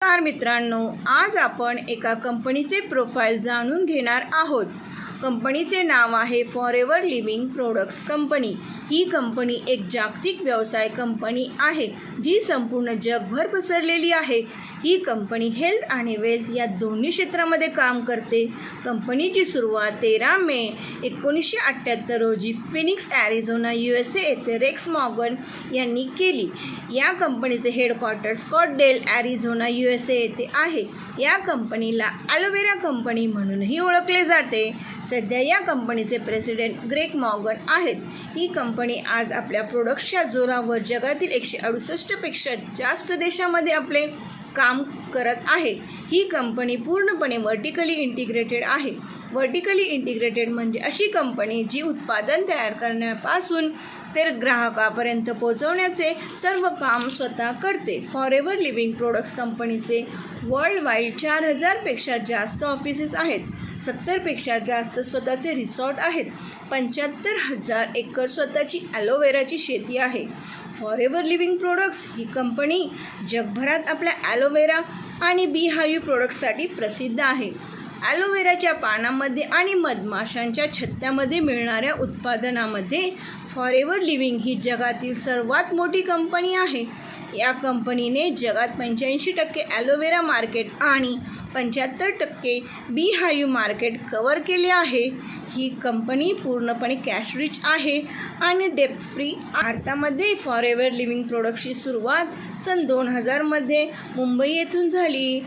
नमस्कार मित्रांनो, आज आपण एका कंपनीचे प्रोफाइल जाणून घेणार आहोत। कंपनीचे नाव आहे फॉरेवर लिव्हिंग प्रोडक्ट्स कंपनी। ही कंपनी एक जागतिक व्यवसाय कंपनी आहे जी संपूर्ण जगभर पसरलेली आहे। ही कंपनी हेल्थ आणि वेल्थ या दोन्ही क्षेत्रामध्ये काम करते। कंपनीची सुरुवात 13 मे 1978 रोजी फिनिक्स ॲरिझोना USA येथे रेक्स मॉर्गन यांनी केली। या कंपनीचे हेडक्वार्टर स्कॉटसडेल ॲरिझोना USA येथे आहे। या कंपनीला ॲलोवेरा कंपनी म्हणूनही ओळखले जाते। सध्या या कंपनीचे प्रेसिडेंट ग्रेग मॉर्गन आहेत। ही कंपनी आज आपल्या प्रोडक्ट्सच्या जोरावर जगातील 168 पेक्षा जास्त देशांमध्ये आपले काम करत आहे। ही कंपनी पूर्णपणे व्हर्टिकली इंटिग्रेटेड आहे। व्हर्टिकली इंटिग्रेटेड म्हणजे अशी कंपनी जी उत्पादन तयार करण्यापासून ते ग्राहकापर्यंत पोहोचवण्याचे सर्व काम स्वतः करते। फॉरेवर लिव्हिंग प्रोडक्ट्स कंपनीचे वर्ल्ड वाईड 4000 पेक्षा जास्त ऑफिसेस आहेत। 70 पेक्षा जास्त स्वतःचे रिसॉर्ट आहेत। 75,000 एकर स्वतःची ॲलोवेराची शेती आहे। फॉरेवर लिव्हिंग प्रोडक्ट्स ही कंपनी जगभरात आपल्या ॲलोवेरा आणि बीहायू प्रोडक्ट्ससाठी प्रसिद्ध आहे। ॲलोवेराच्या पानांमध्ये आणि मधमाशांच्या छत्त्यामध्ये मिळणाऱ्या उत्पादनामध्ये फॉरेवर लिव्हिंग ही जगातील सर्वात मोठी कंपनी आहे। या कंपनीने जगात 85% ॲलोवेरा मार्केट आणि 75% बीहायू मार्केट कव्हर केले आहे। ही कंपनी पूर्णपणे कॅश रिच आहे आणि डेप्थ फ्री। भारतामध्ये फॉरेवर लिव्हिंग प्रोडक्ट्सची सुरुवात सन 2000 मध्ये मुंबई येथून झाली।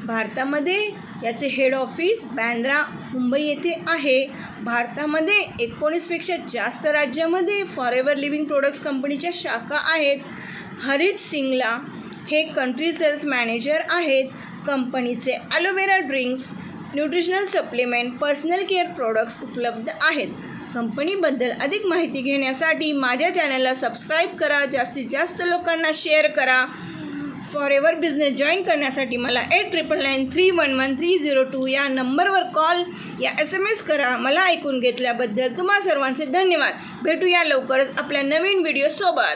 भारतामध्ये याचे हेड ऑफिस बँद्रा मुंबई येथे आहे। भारतामध्ये 19 पेक्षा जास्त राज्यामध्ये फॉरेवर लिव्हिंग प्रोडक्ट्स कंपनीच्या शाखा आहेत। हरीश सिंगला हे कंट्री सेल्स मॅनेजर आहेत। कंपनीचे aloe vera drinks, nutritional supplement, personal care products उपलब्ध आहेत। कंपनीबद्दल अधिक माहिती घेण्यासाठी माझ्या चॅनलला सबस्क्राईब करा, जास्तीत जास्त लोकांना शेअर करा। फॉरेवर बिझनेस जॉईन करण्यासाठी मला 8999311302 या नंबरवर कॉल या SMS करा। मला ऐकून घेतल्याबद्दल तुम्हा सर्वांचे धन्यवाद। भेटूया लवकरच आपल्या नवीन व्हिडिओसोबत।